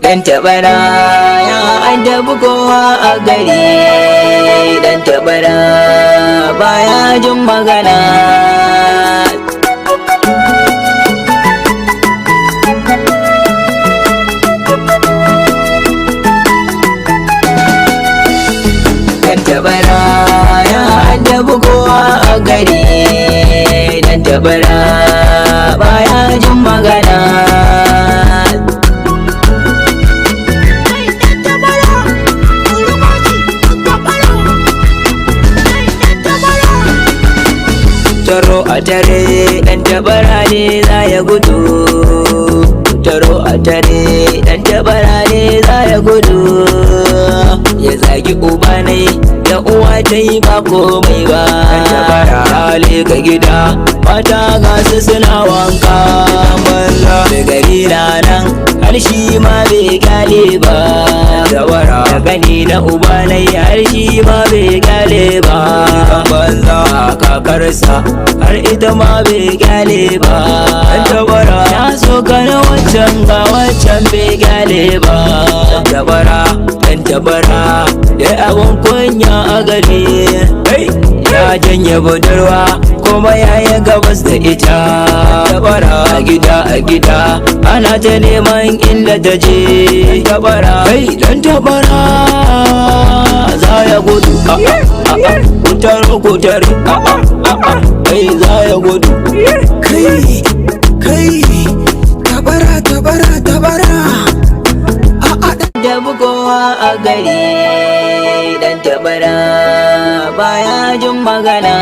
Dan tabara ya addabi kowa a gari. Dan tabara baya jin magana. Dan tabara ya addabi kowa a gari. Dan tabara baya jin magana. Taro a tare ɗan tabara ne za ya gudu. Taro a tare ɗan tabara ne za ya gudu. Ya zagi uba ne da uwa ta yi ba komai ba. Ɗan tabara ya leka gida mata gasu suna wanka. Da gari na nan har shi ma bai kyale ba. Tabara da gani na uba ne har shi ma bai kyale ba. Banza kakarsa har ita ma bai kyale ba. Dan tabara ya so kana wancan ga wancan bai kyale ba. Dan tabara ya abun kunya a gari. Ya janye budurwa kuma ya yi gabas da ita. Tabara a gida ana ta neman inda ta je. Tabara dan tabara za ya gudu. Kutar za ya gudu. Kai tabara Da bugowa a gari. Dan tabara baya jin magana.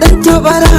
dan tabara.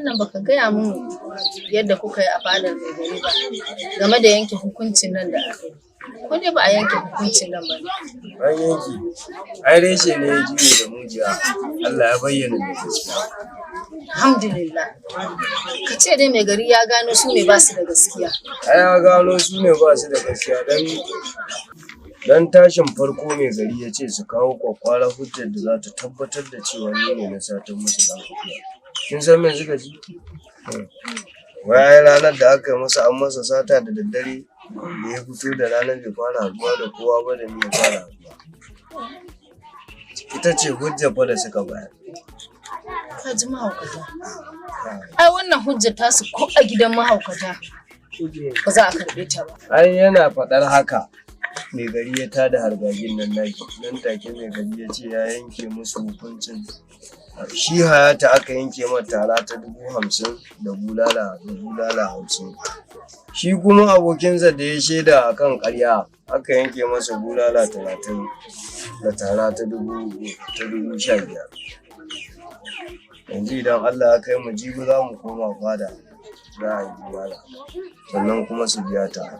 Nan baka gaya mun yadda kuka yi a fadar mai gari ba game da yanke hukuncin nan da aka yi. Ko dai ba a yanke hukuncin nan ba ne? An yanke. Ai reshe ne ya juye da mujiya. Allah ya bayyana da gaskiya. Alhamdulillah. Ka ce dai mai gari ya gano su ne ba su da gaskiya. Ai ya gano su ne ba su da gaskiya dan tashin farko mai gari ya ce su kawo kwakwara hujjar da za ta tabbatar da cewa ni ne na satan musu dan akuya. Kin san me suka ji? Wai ranar da aka masa an masa sata da daddare da ya fito da ranar bai fara haɗuwa da kowa ba da ni ya fara haɗuwa. Ita ce hujjar fa da suka bayar. Ka ji mahaukata. Ai wannan hujjar tasu ko a gidan mahaukata ba za a karɓe ta ba. Ai yana faɗar haka mai gari ya tada hargagin nan naki. Nan take mai gari ya ce ya yanke musu hukuncin. Shi Hayata aka yanke mata tara ta 50,000 da bulala 50. Shi kuma abokinsa da ya shaida akan ƙarya aka yanke masa bulala 30 da tara ta 15,000. Yanzu idan Allah ya kai mu jibi za mu koma fada za a yi bulala sannan kuma su biya ta.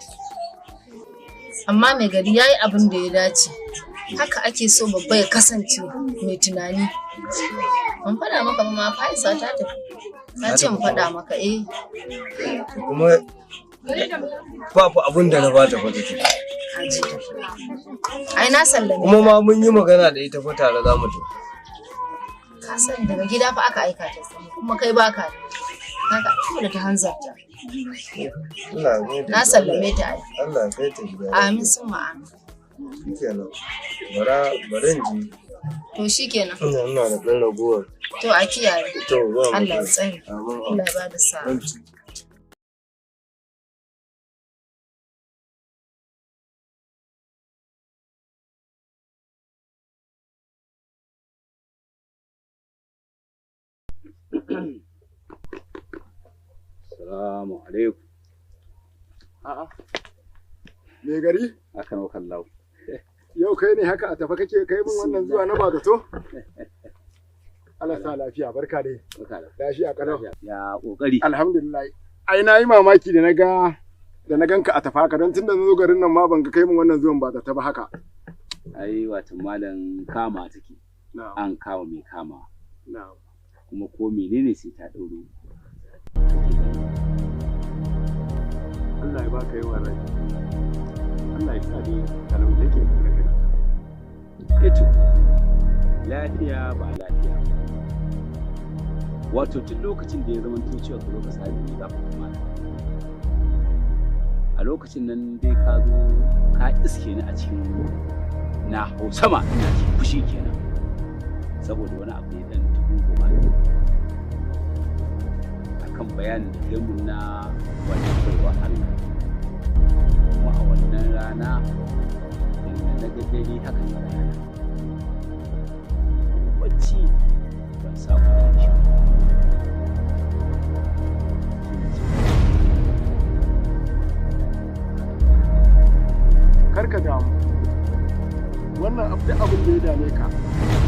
Amma mai gari ya yi abin da ya dace. Haka ake so babba ya kasance mai tunani. Ban faɗa maka ba ma Faisa ta tafi. Na ce mu faɗa maka Kuma Babu abin da na bata fa take. Kaji. Ai na sallame. Kuma ma mun yi magana da ita fa tare za mu tafi. Ka sani daga gida fa aka aika ta sani kuma kai baka ne. Haka dole ta hanzarta. Allah ya kai ta. Na sallame ta ai. Allah ya kai ta gida. Amin summa amin. Shikenan. Bara in ji. To shikenan. Ina da ɗan ragowar. To a kiyaye. To ba mu. Allah ya tsare. Amin. Allah ya bada sa'a. Salamu alaikum. A'a. Me gari? Akan wakan lau. Yau kai ne haka a tafa kake kai min wannan zuwa na ba zato? Allah sa lafiya barka dai. Barka da. Lafiya kalau. Ya kokari. Alhamdulillah. Ai na yi mamaki da na ganka a tafa haka don tunda na zo garin nan ma ban ga kai min wannan zuwan ba ta ba haka. Ai wato malam kama take. Na'am. An kawo mai kama. Na'am. Kuma ko menene sai ta ɗauro. Allah ya baka yawan rai. Allah ya sa dai kalau yake da kai. Eto, lafiya ba lafiya. Wato tun lokacin da ya zama cewa ka zo ka sami ni za ku kuma. A lokacin nan dai ka zo ka iske ni a cikin na hau sama ina cikin fushi kenan. Saboda wani abu ya dan tuku goma ne. Akan bayanin da kai mun na wannan baiwa Allah. Kuma a wannan rana na ga dare haka ne rana. Bacci ban samu da shi. Karka damu. Wannan abin da ya dame ka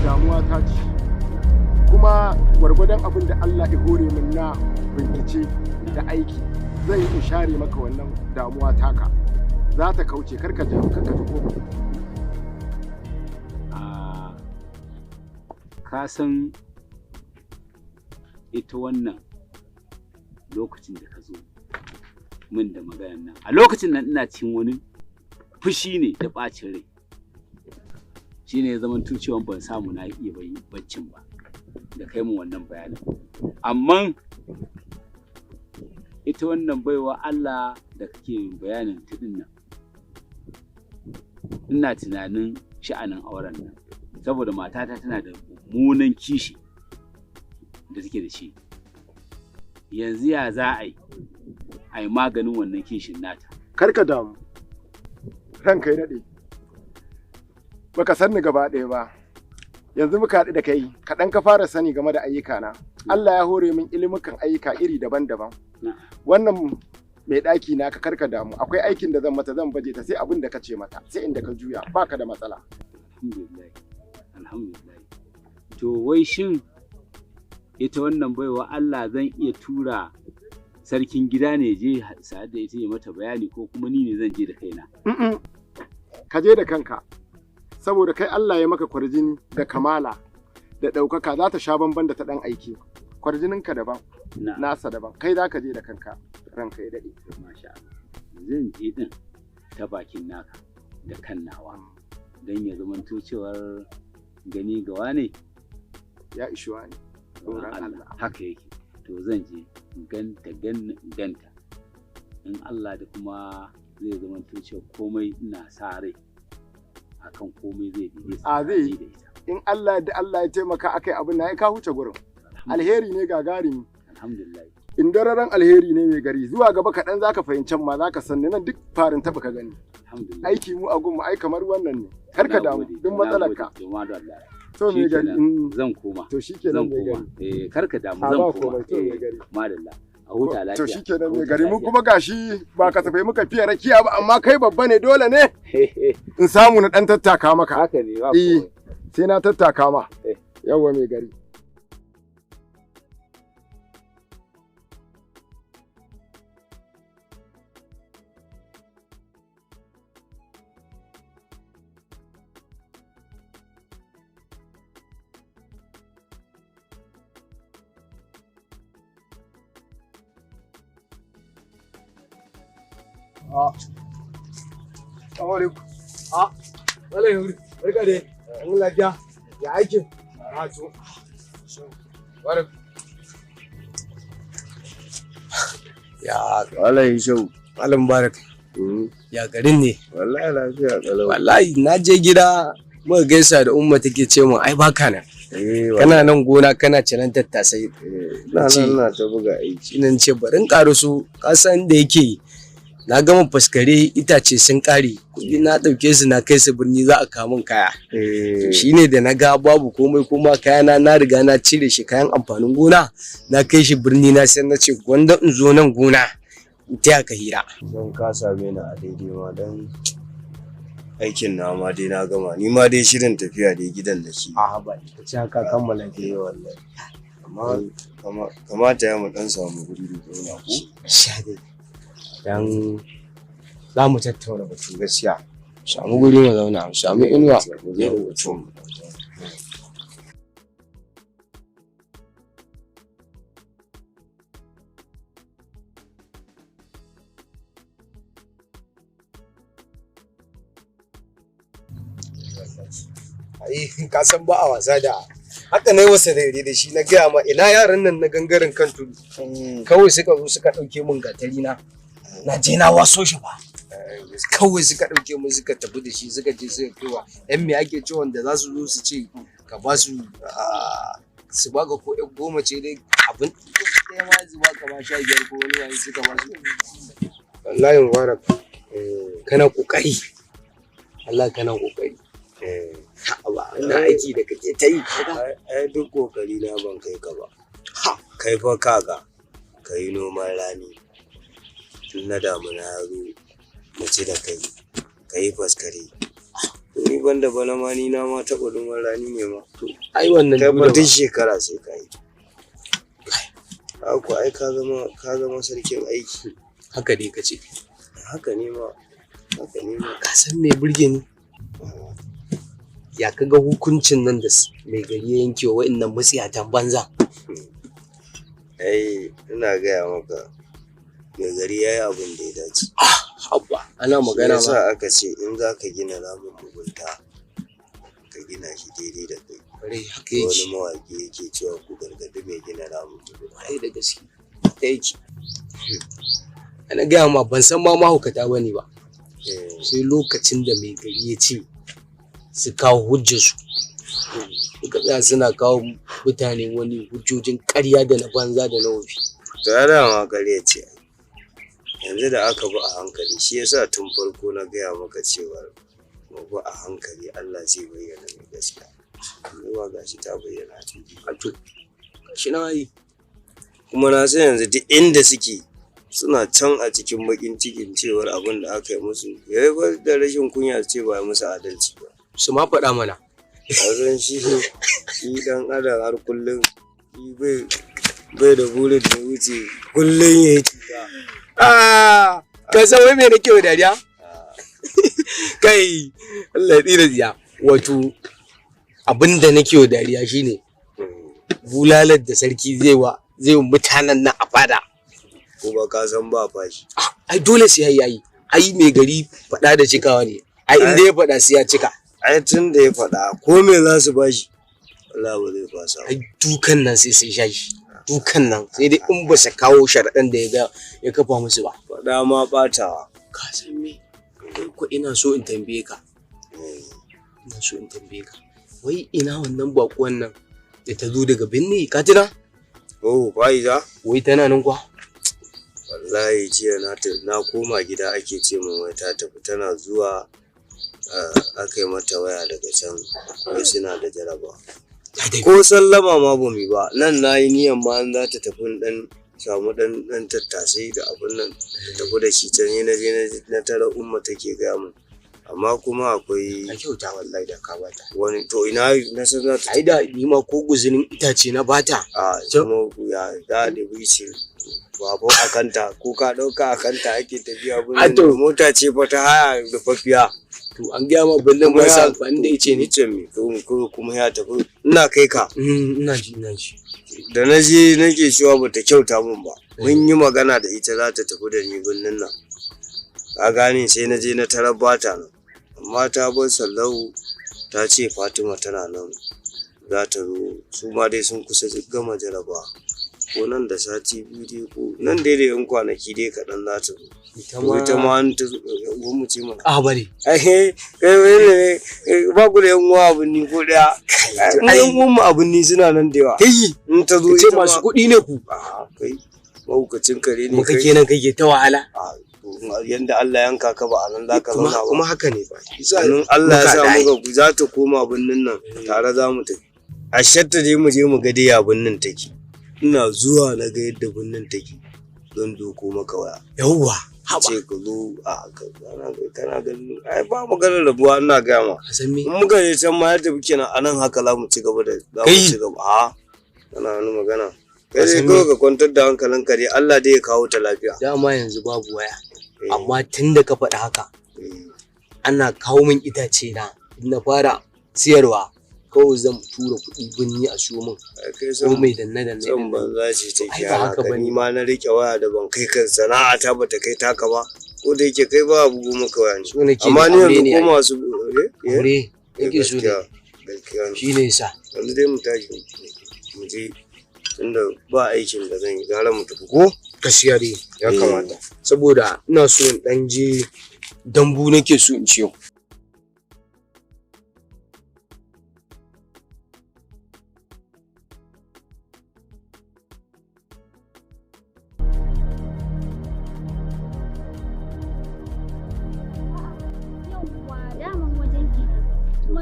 damuwa ta ce. Kuma gwargwadon abin da Allah ya hore min na bincike da aiki zan yi in share maka wannan damuwa taka. Za ta kauce karka damu karka ta koma. Ka san ita wannan lokacin da ka zo min da maganar nan a lokacin nan ina cikin wani fushi ne da ɓacin rai shi ne ya zama cewa ban samu na iya baccin ba da kai min wannan bayanin amma ita wannan baiwa Allah da kake bayanin ta nan ina tunanin sha'anin auren nan saboda matata tana da mummunan kishi da take da shi yanzu ya za a yi maganin wannan kishin nata Karka damu. Ranka ya daɗe. Baka san ni gaba ɗaya ba. Yanzu muka haɗu da kai, kaɗan ka fara sani game da ayyukana. Allah ya hore min ilimukan ayyuka iri daban-daban. Wannan mai ɗaki na ka karka damu. Akwai aikin da zan mata zan baje ta sai abin da ka ce mata, sai inda ka juya, baka da matsala. Alhamdulillah. To wai shin ita wannan baiwa Allah zan iya tura sarkin gida ne je sa'ad da ita ya mata bayani ko kuma ni ne zan je da kaina? Ka je da kanka. Saboda kai Allah ya maka kwarjini da kamala da ɗaukaka za ta sha bamban da ta ɗan aiki. Kwarjininka daban, nasa daban. Kai za ka je da kanka, ranka ya daɗe. Masha Allah. Zan je din ta bakin naka da kan nawa don ya zamanto cewar gani gawa ne? Ya ishuwa ne. Tsoron Allah. Haka yake. To zan je ganta. In Allah da kuma zai zamanto cewa komai ina sa rai akan komai zai bi zai yi. In Allah da Allah ya taimaka akai abin na ka huce gurin. Alheri ne gagarumi. Alhamdulillah. In dararan alheri ne mai gari zuwa gaba kaɗan zaka fahimci ma zaka san nan duk farin taɓa ka gani. Aiki mu a gunmu ai kamar wannan ne. Kar ka damu duk matsalar ka. To me gari zan koma. To shikenan me gari. Kar ka damu zan koma. Madalla. A huta lafiya. To shikenan me gari mu kuma gashi ba ka tafai muka fiye rakiya ba amma kai babba ne dole ne. In samu na ɗan tattaka maka. Haka ne ba komai. Sai na tattaka ma. Yawwa me gari. Assalamu alaikum. Wallahi wuri. Barka dai. Mun lafiya. Ya aikin? To. Barka. Ya wallahi shau. Malam Barak. Ya garin ne? Wallahi lafiya kalau. Wallahi na je gida muka gaisa da umma take ce min ai baka nan. Kana nan gona kana ciran tattasai. Na ta buga aiki. Ina ce barin su ka san da yake na gama faskare itace sun kare kuɗi na ɗauke su na kai su birni za a kawo min kaya. Shine da na ga babu komai kuma kayana na riga na cire shi kayan amfanin gona na kai shi birni na sai na ce gwanda in zo nan gona in taya ka hira. Don ka same ni a daidai ma don aikin na ma dai na gama ni ma dai shirin tafiya dai gidan da shi. A ba ka ce haka kammala ke wallahi. Amma kamata ya mu dan samu guri da zauna ko? sha dai dan za mu tattauna batu gaskiya. Samu guri mu zauna mu samu inuwa mu je rubutu. Ai ka san ba a wasa da haka na yi wasa da shi na gaya ma ina yaran nan na gangaren kan tudu kawai suka zo suka ɗauke min gatari na je na waso shi ba kawai suka ɗauke min suka tafi da shi suka je suka kaiwa yan me ake cewa da za su zo su ce ka ba su baka ko yan goma ce dai abin ɗaya ma su baka ma 15 ko wani wani suka ba su wallahi mubarak kana kokari Allah kana kokari ba ina aiki da kake ta yi ai duk kokari na ban kai ka ba kai fa kaga kai noman rani tun na damuna yaro mu ci da kai faskare ni banda bana ma ni na ma taɓa noman rani ne ma ai wannan kai ba duk shekara sai kai aku ai ka zama sarkin aiki haka dai kace haka ne ma ka san me burge ni ya kaga hukuncin nan da mai gari ya yanke wa wa'annan matsiyatan banza. Ai ina gaya maka mai gari ya yi abin da ya dace. Habba ana magana ma. Yasa aka ce in za ka gina ramin mugunta ka gina shi daidai da kai. Kwarai haka yake. Wani mawaƙi yake cewa ku gargaɗi mai gina ramin mugunta. Kwarai da gaske haka yake. Ana gaya ma ban san ma mahaukata bane ba. Sai lokacin da mai gari ya ce su kawo hujjarsu suka tsaya suna kawo mutane wani hujjojin ƙarya da na banza da na wofi. To ya dama ƙarya ce yanzu da aka bi a hankali shi yasa tun farko na gaya maka cewa mu bi a hankali Allah zai bayyana mai gaskiya kuma gashi ta bayyana a to gashi na yi kuma na san yanzu duk inda suke suna can a cikin bakin cikin cewar abin da aka yi musu ya yi da rashin kunya ce ba musu adalci ba. Su ma faɗa mana. Kazan shi dan adam har kullum bai da burin da wuce kullum ya yi cuta. Ka san wai me nake wa dariya? Kai Allah ya tsira tsiya. Wato abin da nake wa dariya shine bulalar da sarki zai wa mutanen nan a fada. Kuma ka san ba fashi. Ai dole sai yayi. Ai mai gari faɗa da cikawa ne. Ai inda ya faɗa sai ya cika. Ai tun da ya faɗa ko me za su bashi Allah ba zai fasa. Ai dukan nan sai sha shi. Dukan nan sai dai in ba su kawo sharaɗan da ya kafa musu ba. Faɗa ma ɓatawa. Ka san me? Ko ina so in tambaye ka. Wai ina wannan baƙuwan nan da ta zo daga Binni ka tuna? Oh Faiza? Wai tana nan kwa? Wallahi jiya na koma gida ake ce min wai ta tafi tana zuwa aka yi mata waya daga can wai suna da jaraba. Ko sallama ma ba mu ba nan na yi niyan ma an za ta tafi dan samu dan tattasai da abun nan ta tafi da shi can na je na tara umma take gaya min amma kuma akwai a kyauta wallahi da ka bata wani to ina na san za ta ai da ni ma ko guzunin itace na bata kuma ya da bishi babu akanta ko ka dauka akanta ake tafiya bunin mota ce fa ta haya da fafiya to an gaya ma bullin ba sa amfani da ice ne ce mi ko kuma ya tafi ina kai ka ina ji da na je nake cewa bata kyauta min ba mun yi magana da ita za ta tafi da ni birnin nan ka gane sai na je na tarar bata nan, amma ta bar Sallau ta ce Fatima tana nan za ta zo, su ma dai sun kusa gama jaraba ko nan da sati biyu dai ko nan dai da yan kwanaki dai kaɗan za ta zo. Ita ma an ta mu ce mana. A bari. Ba ku da yan uwa abin ni ko ɗaya. Yan uwan mu abin ni suna nan da yawa. Kai in ta zo ita masu kuɗi ne ku. Kai mahaukacin kare ne. Muka kenan kake ta wahala. Yanda Allah yanka ka ba a nan za ka zauna ba. Kuma haka ne ba. Sannan Allah ya sa muka za ta koma birnin nan tare za mu tafi. A shatta dai mu je mu ga dai ya birnin take. Ina zuwa na ga yadda birnin take don doko maka waya. Yawwa. Ce ka zo kana ganin ai ba maganar rabuwa ina gaya ma. In muka je can ma yadda muke nan anan haka za mu ci gaba da a kana wani magana. Kai dai kawai ka kwantar da hankalinka dai Allah dai ya kawo ta lafiya. Dama yanzu babu waya. Amma tun da ka faɗi haka ana kawo min itace na fara siyarwa kawai zan tura kuɗi binni a siyo min ko mai danne san banza ce take haka ni ma na rike waya da ban kai kan sana'a ta bata kai taka ba ko da yake kai ba bugu maka waya ne amma ni yanzu ko masu aure yake so ne shine yasa yanzu dai mu tashi mu je tunda ba aikin da zan yi gara mu tafi ko gaskiya dai ya kamata saboda ina so in dan je dambu nake so in ciyo.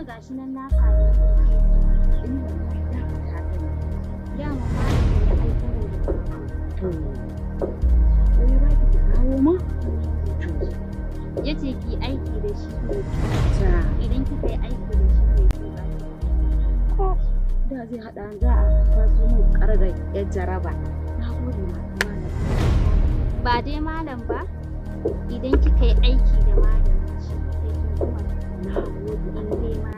Gashi nan na sami inda da ta dama ma da aikin da to wai ba ki kawo ma yace ki aiki da shi ne idan kika yi aiki da shi ne ki ba ko da zai hada za a kwaso mun karar ya jaraba na gode ma malam ba dai malam ba idan kika yi aiki da malam shi sai kin kuma na gode in dai malam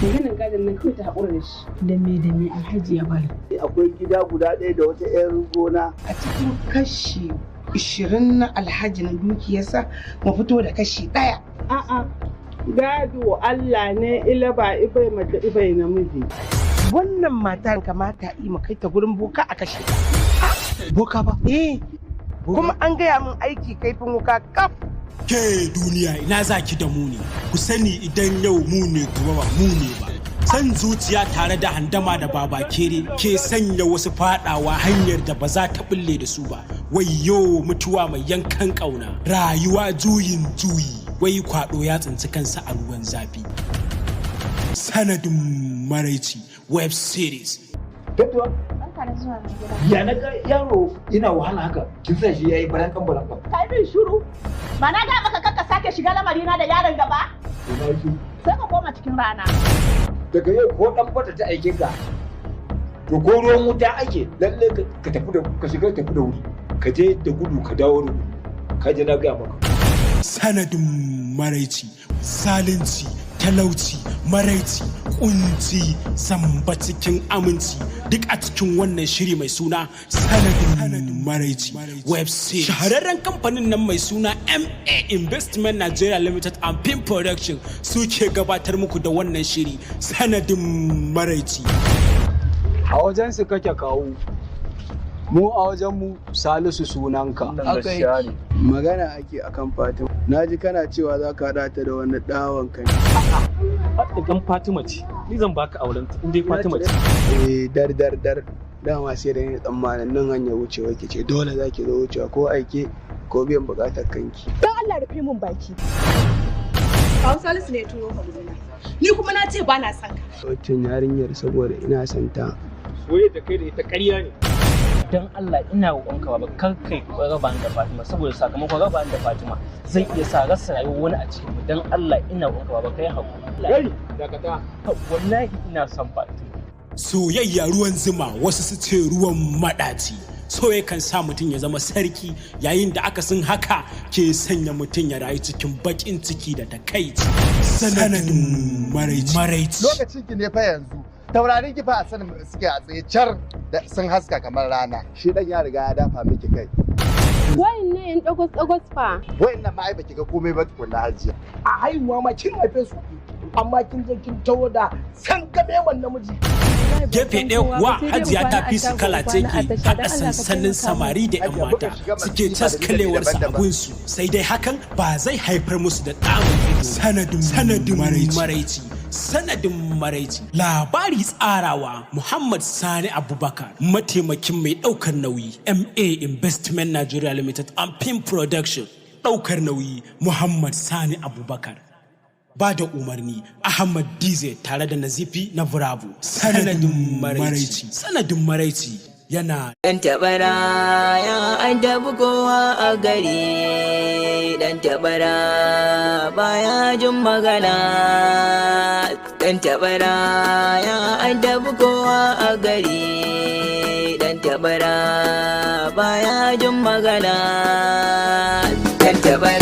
maganin gadon nan kawai ta haƙura da shi. Da me Alhaji ya bari. Akwai gida guda ɗaya da wata 'yar gona. A cikin kashi 20 na Alhaji na dukiyarsa mu fito da kashi 1. A'a gado Allah ne ilaba ibai mata ibai namiji. Wannan matan kamata yi mu kai ta gurin boka a kashe ta. Boka ba? Kuma an gaya min aiki kaifin wuka kaf. Ke duniya ina zaki da mu ne, ku sani idan yau mu ne gobe ba mu ne ba. San zuciya tare da handama da babakere ke sanya wasu fadawa hanyar da ba za ta bulle da su ba. Wayyo mutuwa mai yankan kauna, rayuwa juyin juyi, wai kwado ya tsinci kansa a ruwan zafi. Sanadin maraici web series. Ya na ga yaro yana wahala haka, kin sa shi yayi barankan. Kai bin shiru. Ba na ga maka kakka sake shiga lamarina da yaron gaba? Sai ka koma cikin rana. Daga yau ko dan fata ta aikin ka. To ko ruwan wuta ake lalle ka tafi da ka shiga tafi da wuri. Ka je da gudu ka dawo da gudu. Ka je na ga maka. Sanadin maraici, zalunci, talauci, maraici, kunci, zamba cikin aminci duk a cikin wannan shiri mai suna sanadin maraici web series. Shahararren kamfanin nan mai suna MA Investment Nigeria Limited and Film Production suke gabatar muku da wannan shiri sanadin maraici. A wajen su kake kawo mu a wajen mu Salisu sunanka. Magana ake akan Fatima. Naji kana cewa za ka haɗa ta da wani ɗawan ka ne. Faɗin Fatima ce, ni zan baka auren ta in dai Fatima ce. Dar. Dama sai da ni tsammanin nan hanyar wucewa ke ce dole za ki zo wucewa ko aike ko biyan buƙatar kanki. Don Allah rufe mun baki. Kawo Salisu ne turo ka gudana. Ni kuma na ce ba na son ka. Waccan yarinyar saboda ina son ta. Soyayya da kai da ita ƙarya ne. Dan Allah ina roƙonka baba kar kai raba ni da Fatima saboda sakamakon raba ni da Fatima zai iya sa rasa rayuwar wani a cikin mu dan Allah ina roƙonka baba kai hakuri. Kai dakata. Wallahi ina son Fatima. Soyayya ruwan zuma wasu su ce ruwan madaci. Soyayya kan sa mutum ya zama sarki yayin da akasin haka ke sanya mutum ya rayu cikin bakin ciki da takaici. Sanadin maraici. Lokacin ki ne fa yanzu. taurarin ki fa a sanin suke a tsaye car da sun haska kamar rana. Shi dan ya riga ya dafa miki kai. Wayan ne in dagos fa. Wayan nan ma ai baki ga komai ba tukunna hajiya. A haihuwa ma kin haife su amma kin je kin tawo da san game wannan namiji. Gefe ɗaya kuwa hajiya ta fi su kala take haɗa sansanin samari da 'yan mata suke taskalewar sabunsu sai dai hakan ba zai haifar musu da ɗamun sanadin maraici. Labari tsarawa Muhammad Sani Abubakar, mataimakin mai ɗaukar nauyi MA Investment Nigeria Limited and Film Production. Ɗaukar nauyi Muhammad Sani Abubakar. Ba da umarni Ahmad Dize tare da Nazifi na Bravo. Sanadin maraici yana Dan tabara ya addabi kowa a gari, dan tabara baya jin magana. Dan tabara ya addabi kowa a gari, dan tabara baya jin magana. Dan tabara